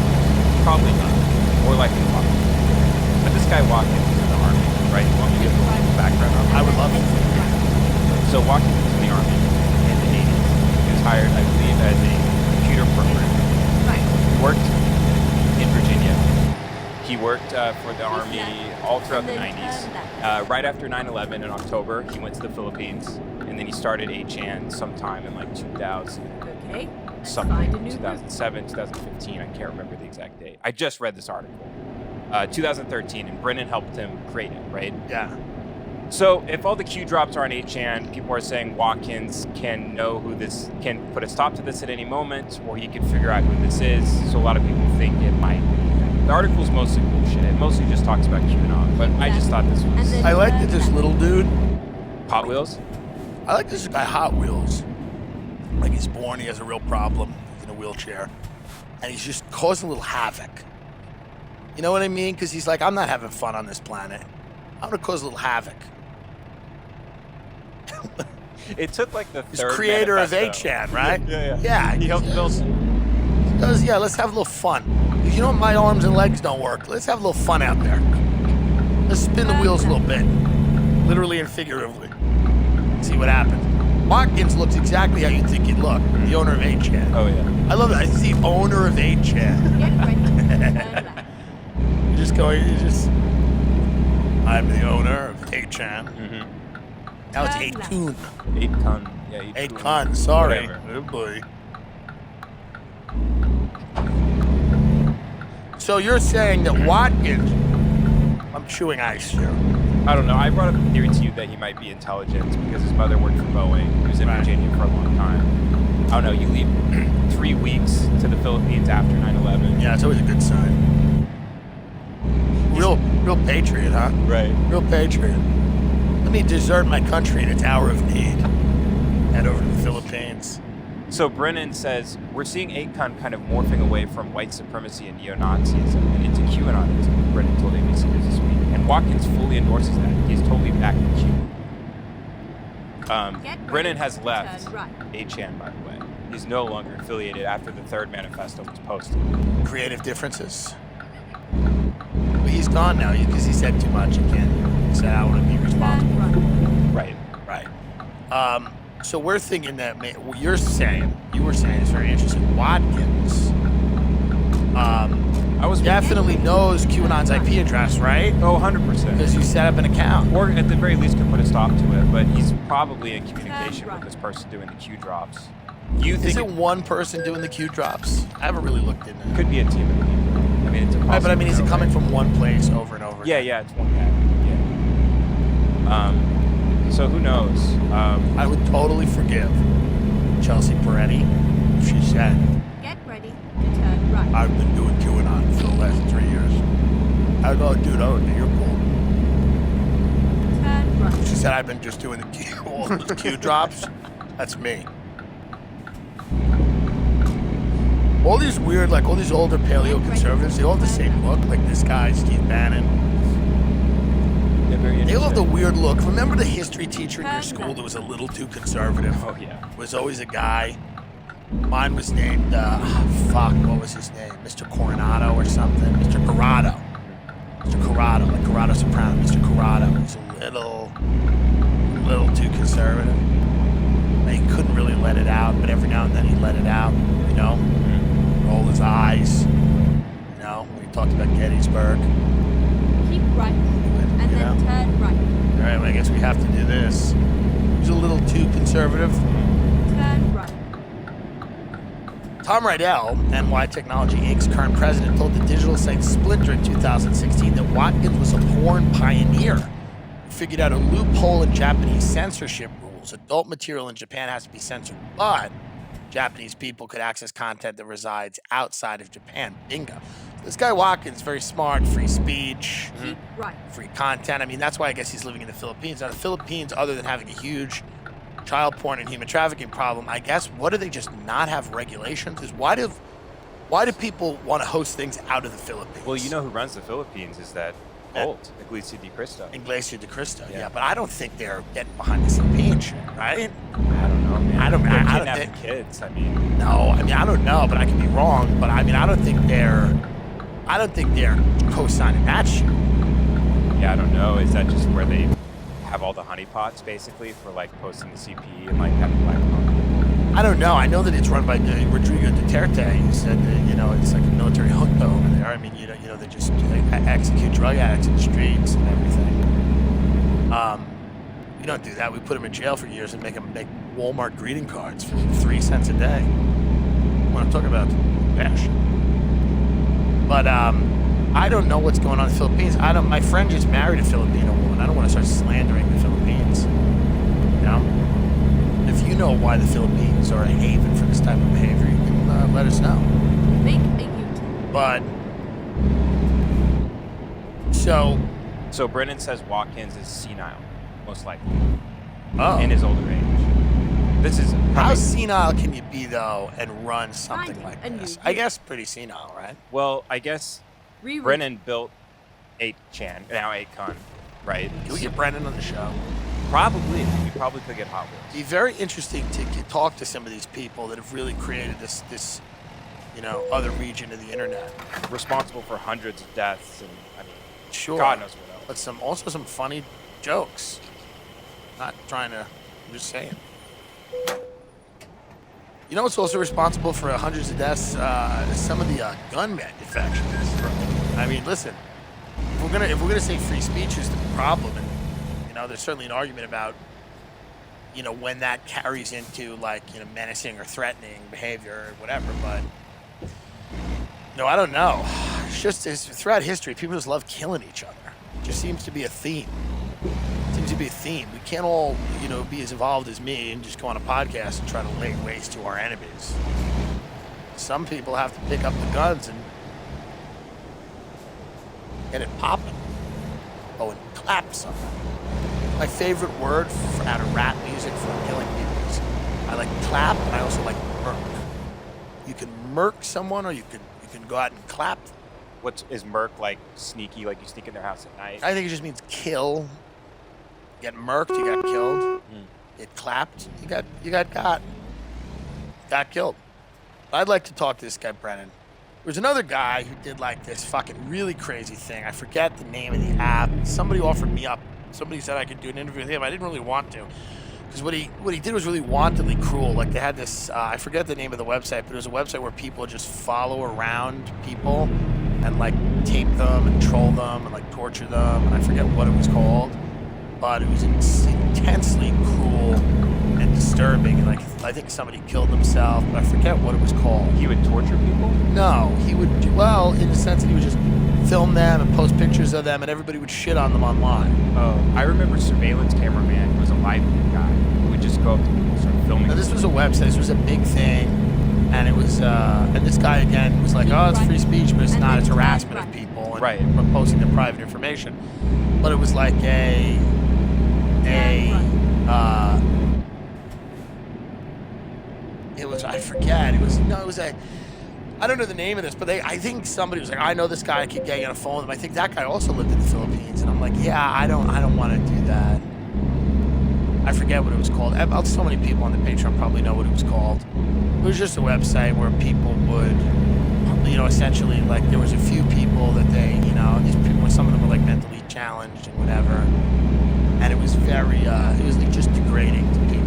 Probably not. More likely Pop. But this guy Watkins is in the Army, right? You want me to give a little background on him? I would love it. So Watkins was in the Army in the 80s. He was hired, I believe, as a computer programmer. He worked in Virginia. He worked for the Army all throughout the 90s. Right after 9/11 in October, he went to the Philippines, and then he started EightChan sometime in like 2000. Okay. Something, 2007, 2015, I can't remember the exact date. I just read this article. 2013, and Brennan helped him create it, right? Yeah. So if all the Q drops are on EightChan, people are saying Watkins can know who this, can put a stop to this at any moment, or he can figure out who this is. So a lot of people think it might be. The article's mostly bullshit. It mostly just talks about QAnon, but I just thought this was... I like that this little dude. Hot Wheels? I like this guy Hot Wheels. Like he's born, he has a real problem. He's in a wheelchair. And he's just causing a little havoc. You know what I mean? Because he's like, I'm not having fun on this planet. I'm going to cause a little havoc. It took like the He's third creator of manifesto. 8chan, right? Yeah. He helped build... He goes, yeah, let's have a little fun. You know, my arms and legs don't work. Let's have a little fun out there. Let's spin the wheels a little bit. Literally and figuratively. See what happens. Watkins looks exactly how you think he'd look. The owner of 8chan. Oh, yeah. I love that. He's the owner of 8chan. You're just going, I'm the owner of 8chan. Mm-hmm. Now it's 8-tune. 8-con. Yeah, 8-con, sorry. Whatever. Oh boy. So you're saying that Watkins, I'm chewing ice here. I don't know. I brought up a theory to you that he might be intelligent because his mother worked for Boeing. He was in Virginia for a long time. I don't know, you leave 3 weeks to the Philippines after 9/11. Yeah, it's always a good sign. Real patriot, huh? Right. Real patriot. Let me desert my country in its hour of need. Head over to the Philippines. So Brennan says, we're seeing EightChan kind of morphing away from white supremacy and neo-Nazism and into QAnonism, Brennan told ABC News this week. And Watkins fully endorses that. He's totally back in Q. Brennan has left EightChan, by the way. He's no longer affiliated after the third manifesto was posted. Creative differences. But he's gone now because he said too much again. He said, I want to be responsible. Right. So we're thinking that what you were saying is very interesting. Watkins definitely knows QAnon's IP address, right? Oh, 100%. Because you set up an account. Or at the very least could put a stop to it, but he's probably in communication with this person doing the Q drops. You think is it one person doing the Q drops? I haven't really looked into it. Could be a team of people. I mean, it's right, but I mean, is it coming from one place over and over again? Yeah, it's one guy. Yeah. So who knows? I would totally forgive Chelsea Peretti if she said, Get ready to turn right. I've been doing QAnon for the last 3 years. I'd go, dude, you're cool. Turn right. If she said, I've been just doing all those Q drops. That's me. All these weird, like all these older paleo conservatives, they all have the same look. Like this guy, Steve Bannon. They all have the weird look. Remember the history teacher in your school that was a little too conservative? Oh, yeah. Was always a guy. Mine was named, what was his name? Mr. Coronado or something? Mr. Corrado. Mr. Corrado, like Corrado Soprano. Mr. Corrado. He's a little too conservative. He couldn't really let it out, but every now and then he'd let it out, you know? Roll his eyes, you know, when he talked about Gettysburg. Keep right, and then turn right. All right, well, I guess we have to do this. He's a little too conservative. Turn right. Tom Rydell, NY Technology Inc.'s current president, told the digital site Splinter in 2016 that Watkins was a porn pioneer who figured out a loophole in Japanese censorship rules. Adult material in Japan has to be censored, but Japanese people could access content that resides outside of Japan. Bingo. This guy Watkins, very smart, free speech, free content. I mean, that's why I guess he's living in the Philippines. Now, the Philippines, other than having a huge child porn and human trafficking problem, I guess, what do they just not have regulations? Is why do people want to host things out of the Philippines? Well, you know who runs the Philippines is that Bolt, Iglesia de Cristo. Iglesia de Cristo, yeah, but I don't think they're getting behind this European shit, right? I don't know, man. I don't think kids. I mean, no, I mean I don't know, but I could be wrong. But I mean I don't think they're co-signing that shit. Yeah, I don't know. Is that just where they have all the honeypots basically for like posting the CP and like having black people? I don't know. I know that it's run by Rodrigo Duterte. He said that, you know, it's like a military junta over there. I mean, you know, they just execute drug addicts in the streets and everything. We don't do that. We put them in jail for years and make them make Walmart greeting cards for 3 cents a day. When I'm talking about cash. But I don't know what's going on in the Philippines. My friend just married a Filipino woman. I don't want to start slandering the Philippines. You know? If you know why the Philippines are a haven for this type of behavior, you can let us know. Make a U-turn. But so Brennan says Watkins is senile, most likely, in his older age. This is how senile can you be though and run something like this? I guess pretty senile, right? Well, I guess Brennan built EightChan, now EightChan, right? Can we get Brennan on the show? Probably. We probably could get Hot Wheels. It'd be very interesting to talk to some of these people that have really created this, you know, other region of the internet. Responsible for hundreds of deaths and, I mean, sure. God knows what else. But also some funny jokes. Not trying to, I'm just saying. You know what's also responsible for hundreds of deaths? Some of the gun manufacturers. I mean, listen, if we're gonna say free speech is the problem, and you know, there's certainly an argument about, you know, when that carries into like, you know, menacing or threatening behavior or whatever. But no, I don't know. It's just throughout history, people just love killing each other. It just seems to be a theme. It's an seems to be a theme. We can't all, be as evolved as me and just go on a podcast and try to lay waste to our enemies. Some people have to pick up the guns and get it popping. Oh, and clap something. My favorite word out of rap music for killing people is I like clap, and I also like murk. You can murk someone, or you can go out and clap them. What is murk, like sneaky, like you sneak in their house at night? I think it just means kill. You get murked, you got killed. Get clapped, you got killed. I'd like to talk to this guy, Brennan. There's another guy who did like this fucking really crazy thing. I forget the name of the app. Somebody offered me up. Somebody said I could do an interview with him. I didn't really want to, because what he did was really wantonly cruel. Like, they had this, I forget the name of the website, but it was a website where people just follow around people and like tape them and troll them and like torture them. And I forget what it was called, but it was intensely cruel and disturbing. And like, I think somebody killed himself, but I forget what it was called. He would torture people? No, he would do, well, in the sense that he would just film them and post pictures of them, and everybody would shit on them online. Oh, I remember Surveillance Cameraman, who was a live guy, who would just go up to people and start filming. Now, this was a website. This was a big thing, and it was, and this guy again was like, oh, it's free speech, but it's not. It's harassment of people and posting their private information. But it was like it was, I forget. It was I don't know the name of this, but I think somebody was like, I know this guy, I could get you on a phone with him. I think that guy also lived in the Philippines, and I'm like, yeah, I don't want to do that. I forget what it was called. So many people on the Patreon probably know what it was called. It was just a website where people would, essentially, like, there was a few people that they, these people, some of them were like mentally challenged and whatever, and it was very, it was like just degrading to people.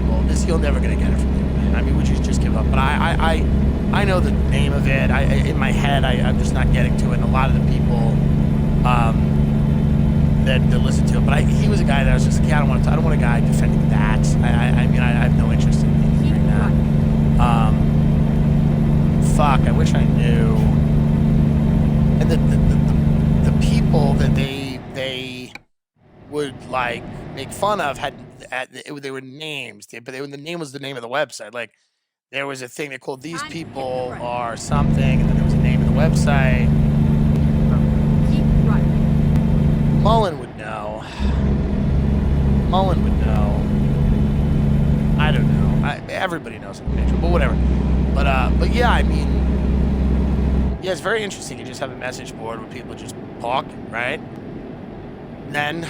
You're never gonna get it from me, man. I mean, would you just give up? But I know the name of it. In my head, I'm just not getting to it. And a lot of the people that listen to it, but he was a guy that I was just like, yeah, I don't want a guy defending that. I mean, I have no interest in doing that. Fuck, I wish I knew. And the people that they would like make fun of they were names, but the name was the name of the website. Like, there was a thing they called these people are something, and then there was a name of the website. Mullen would know. I don't know. Everybody knows in the picture, but whatever. But yeah, I mean, yeah, it's very interesting. You just have a message board where people just talk, right? And then,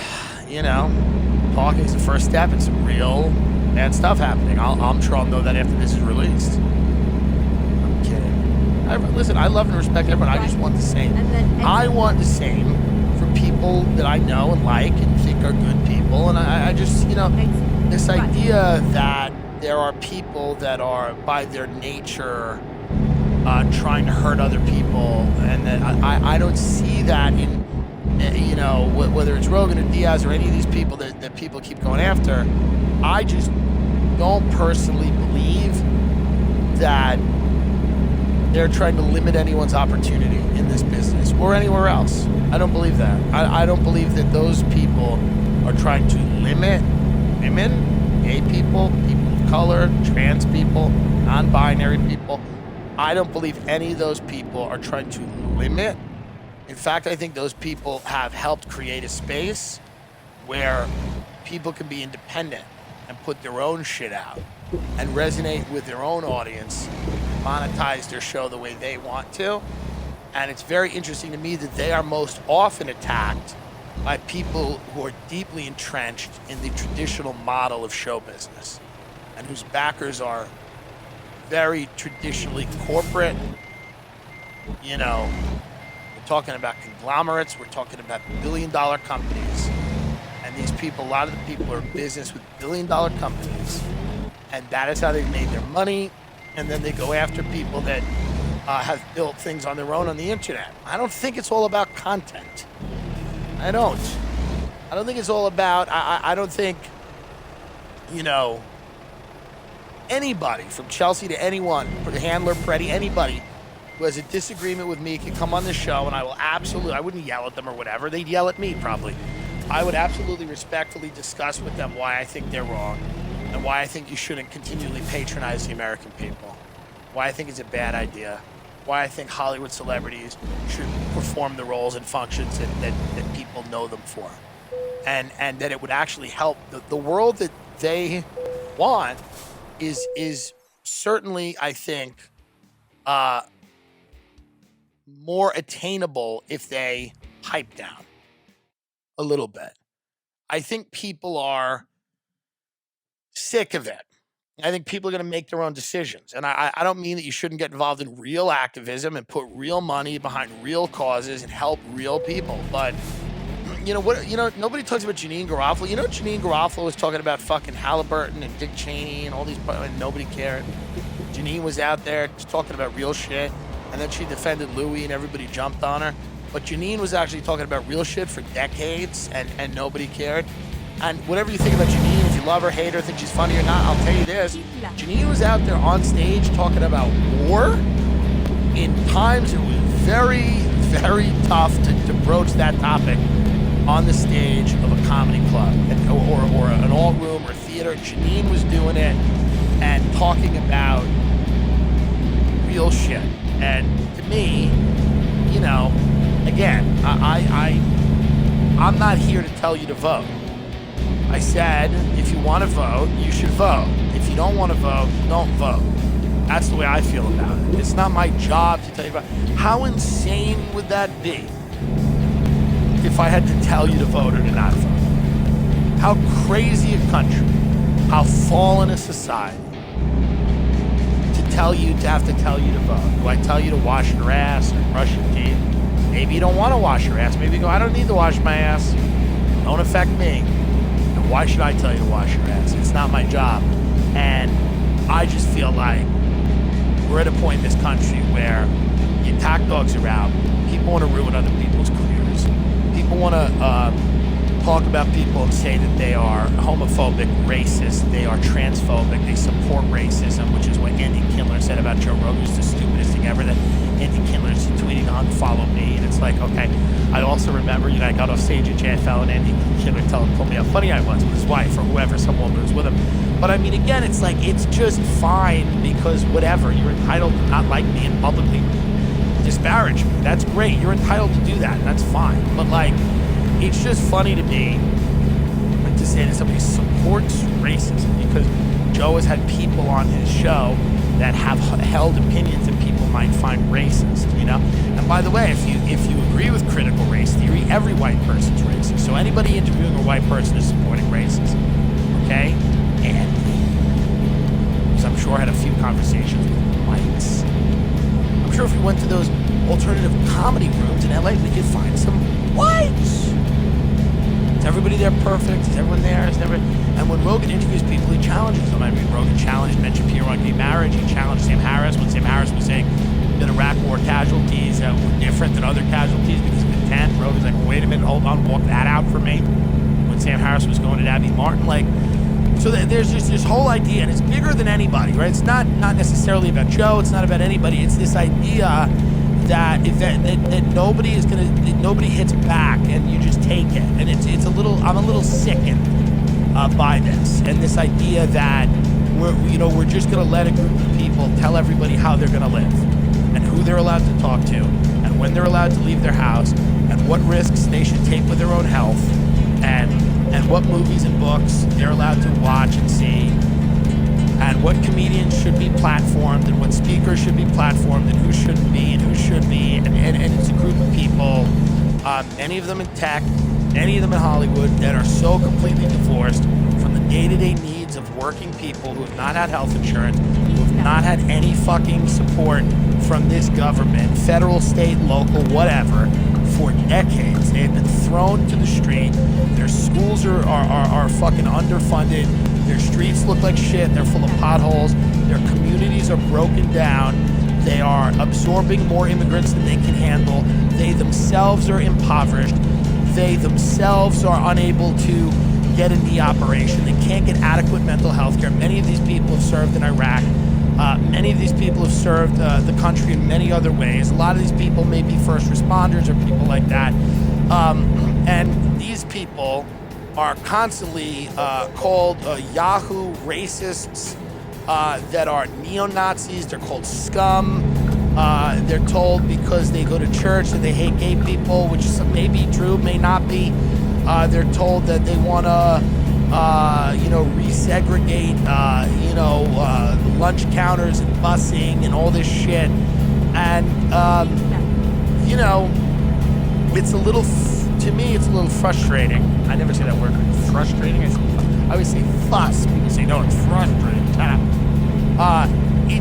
talking is the first step in some real bad stuff happening. I'm sure I'll know that after this is released. I'm kidding. Listen, I love and respect everyone. I just want the same. I want the same for people that I know and like and think are good people. And I just, this idea that there are people that are, by their nature, trying to hurt other people, and that I don't see that in, whether it's Rogan or Diaz or any of these people that people keep going after. I just don't personally believe that they're trying to limit anyone's opportunity in this business or anywhere else. I don't believe that. I don't believe that those people are trying to limit women, gay people, people of color, trans people, non-binary people. I don't believe any of those people are trying to limit. In fact, I think those people have helped create a space where people can be independent and put their own shit out and resonate with their own audience, monetize their show the way they want to. And it's very interesting to me that they are most often attacked by people who are deeply entrenched in the traditional model of show business and whose backers are very traditionally corporate. We're talking about conglomerates, we're talking about billion-dollar companies. And these people, a lot of the people are in business with billion-dollar companies, and that is how they've made their money. And then they go after people that have built things on their own on the internet. I don't think it's all about content. I don't think it's all about, I don't think, anybody from Chelsea to anyone, Handler, Preddy, anybody who has a disagreement with me can come on the show, and I will absolutely, I wouldn't yell at them or whatever. They'd yell at me probably. I would absolutely respectfully discuss with them why I think they're wrong and why I think you shouldn't continually patronize the American people. Why I think it's a bad idea. Why I think Hollywood celebrities should perform the roles and functions that people know them for. And that it would actually help. The world that they want is certainly, I think, more attainable if they pipe down a little bit. I think people are sick of it. I think people are going to make their own decisions. And I don't mean that you shouldn't get involved in real activism and put real money behind real causes and help real people. But, nobody talks about Janine Garofalo. Janine Garofalo was talking about fucking Halliburton and Dick Cheney and all these, and nobody cared. Janine was out there just talking about real shit. And then she defended Louis and everybody jumped on her. But Janine was actually talking about real shit for decades and nobody cared. And whatever you think about Janine, if you love her, hate her, think she's funny or not, I'll tell you this. Janine was out there on stage talking about war in times it was very, very tough to broach that topic on the stage of a comedy club or an all-room or theater. Janine was doing it and talking about real shit. And to me, again, I'm not here to tell you to vote. I said, if you want to vote, you should vote. If you don't want to vote, don't vote. That's the way I feel about it. It's not my job to tell you about. How insane would that be if I had to tell you to vote or to not vote? How crazy a country, how fallen a society to tell you to have to tell you to vote. Do I tell you to wash your ass or brush your teeth? Maybe you don't want to wash your ass. Maybe you go, I don't need to wash my ass. Don't affect me. Why should I tell you to wash your ass? It's not my job. And I just feel like we're at a point in this country where the attack dogs are out. People want to ruin other people's careers. People want to talk about people and say that they are homophobic, racist, they are transphobic, they support racism, which is what Andy Kindler said about Joe Rogan. It's the stupidest thing ever, that Andy Kindler's tweeting unfollow me. And it's like, okay. I also remember, I got off stage at JFL and Andy Kindler told me how funny I was with his wife or whoever, some woman was with him. But I mean, again, it's like, it's just fine because whatever, you're entitled to not like me and publicly disparage me. That's great. You're entitled to do that. That's fine. But like, it's just funny to me to say that somebody supports racism because Joe has had people on his show that have held opinions that people might find racist, And by the way, if you agree with critical race theory, every white person's racist. So anybody interviewing a white person is supporting racism, okay? And because I'm sure I had a few conversations with whites. I'm sure if we went to those alternative comedy rooms in LA, we could find some whites. Is everybody there perfect? Is everyone there? And when Rogan interviews people, he challenges them. I mean, Rogan challenged Ben Shapiro on gay marriage. He challenged Sam Harris when Sam Harris was saying that Iraq war casualties were different than other casualties because of intent. Rogan's like, wait a minute, hold on, walk that out for me. When Sam Harris was going at Abby Martin, so there's just this whole idea, and it's bigger than anybody, right? It's not necessarily about Joe. It's not about anybody. It's this idea that nobody hits back, and you just take it, and I'm a little sickened by this, and this idea that we're just going to let a group of people tell everybody how they're going to live, and who they're allowed to talk to, and when they're allowed to leave their house, and what risks they should take with their own health, and what movies and books they're allowed to watch and see, and what comedians should be platformed, and what speakers should be platformed, and who shouldn't be, and who should be, and it's a group of people, many of them in tech, many of them in Hollywood, that are so completely divorced from the day-to-day needs of working people who have not had health insurance, who have not had any fucking support from this government, federal, state, local, whatever, for decades. They have been thrown to the street. Their schools are fucking underfunded. Their streets look like shit. They're full of potholes. Their communities are broken down. They are absorbing more immigrants than they can handle. They themselves are impoverished. They themselves are unable to get a knee operation. They can't get adequate mental health care. Many of these people have served in Iraq. Many of these people have served the country in many other ways. A lot of these people may be first responders or people like that. And these people are constantly called Yahoo racists that are neo-Nazis. They're called scum. They're told because they go to church that they hate gay people, which may be true, may not be. They're told that they want to, resegregate, lunch counters and busing and all this shit. And, it's a little, to me, it's a little frustrating. I never say that word, frustrating. I always say fuss. People say, no, it's frustrating.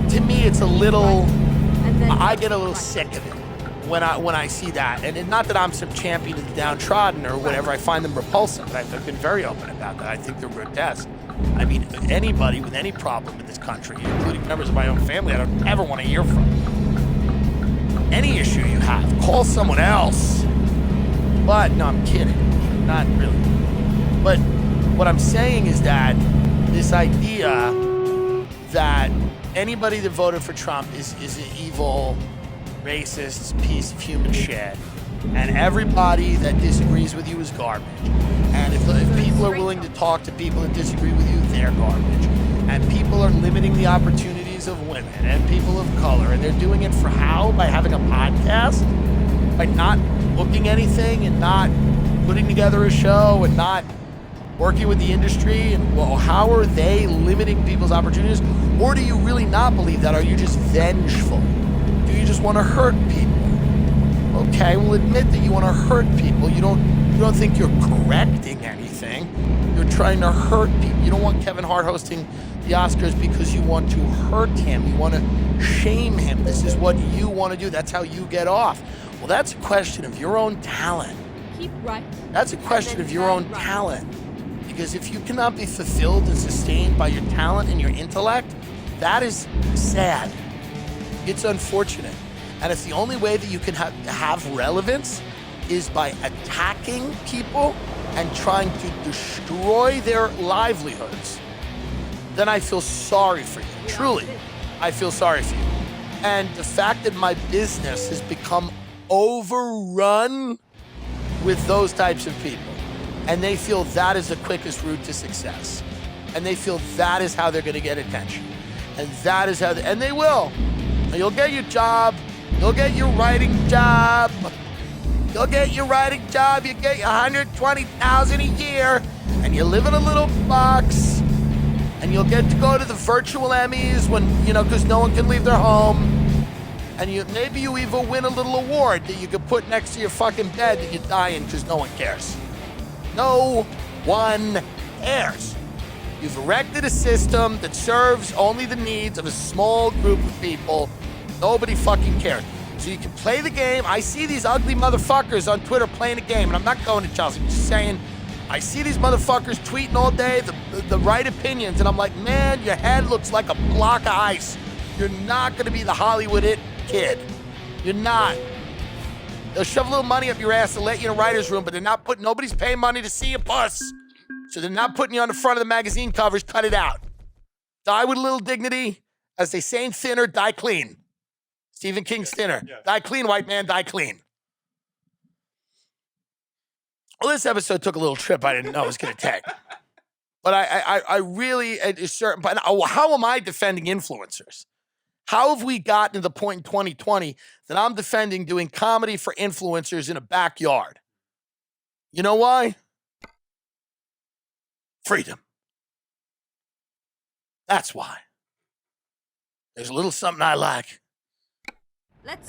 To me, it's a little, I get a little sick of it when I see that. And not that I'm some champion of the downtrodden or whatever. I find them repulsive. I've been very open about that. I think they're grotesque. I mean, anybody with any problem in this country, including members of my own family, I don't ever want to hear from. Any issue you have, call someone else. But, no, I'm kidding. Not really. But what I'm saying is that this idea that anybody that voted for Trump is an evil, racist piece of human shit, and everybody that disagrees with you is garbage. And if people are willing to talk to people that disagree with you, they're garbage. And people are limiting the opportunities of women and people of color, and they're doing it for how? By having a podcast? By not booking anything and not putting together a show and not working with the industry? And well, how are they limiting people's opportunities? Or do you really not believe that? Are you just vengeful? Do you just want to hurt people? Okay, well, admit that you want to hurt people. You don't think you're correcting anything. You're trying to hurt people. You don't want Kevin Hart hosting the Oscars because you want to hurt him. You want to shame him. This is what you want to do. That's how you get off. Well, that's a question of your own talent. Keep right. That's a question of your own talent. Because if you cannot be fulfilled and sustained by your talent and your intellect, that is sad. It's unfortunate. And if the only way that you can have relevance is by attacking people and trying to destroy their livelihoods, then I feel sorry for you. Truly, I feel sorry for you. And the fact that my business has become overrun with those types of people, and they feel that is the quickest route to success, and they feel that is how they're going to get attention, and that is how and they will. You'll get your job. You'll get your writing job. You'll get your writing job. You get your $120,000 a year, and you live in a little box, and you'll get to go to the virtual Emmys when, because no one can leave their home. And maybe you even win a little award that you could put next to your fucking bed that you die in because no one cares. No one cares. You've erected a system that serves only the needs of a small group of people. Nobody fucking cares. So you can play the game. I see these ugly motherfuckers on Twitter playing a game, and I'm not going to Chelsea. I'm just saying, I see these motherfuckers tweeting all day the right opinions, and I'm like, man, your head looks like a block of ice. You're not going to be the Hollywood it kid. You're not. They'll shove a little money up your ass to let you in a writer's room, but they're not putting, nobody's paying money to see your puss. So they're not putting you on the front of the magazine covers. Cut it out. Die with a little dignity. As they say in Thinner, die clean. Stephen King's Thinner. Yes. Die clean, white man, die clean. Well, this episode took a little trip I didn't know it was going to take. But I really, but how am I defending influencers? How have we gotten to the point in 2020 that I'm defending doing comedy for influencers in a backyard? You know why? Freedom. That's why. There's a little something I like.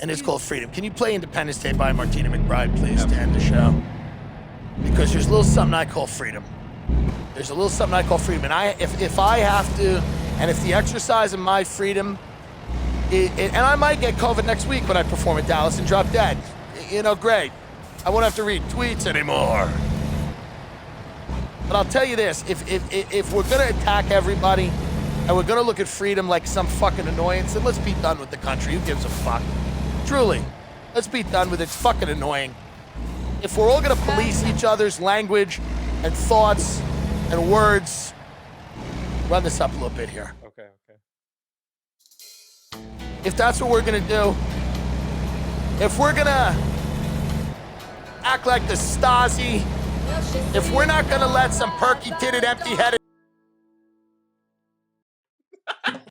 And it's called freedom. Can you play Independence Day by Martina McBride, please, to end the show? Because there's a little something I call freedom. There's a little something I call freedom. And if I have to, and if the exercise of my freedom, and I might get COVID next week when I perform in Dallas and drop dead. Great. I won't have to read tweets anymore. But I'll tell you this, if we're going to attack everybody and we're going to look at freedom like some fucking annoyance, then let's be done with the country. Who gives a fuck? Truly, let's be done with it. It's fucking annoying. If we're all going to police each other's language and thoughts and words, run this up a little bit here. Okay. If that's what we're going to do, if we're going to act like the Stasi. If we're not gonna let some perky-titted, empty-headed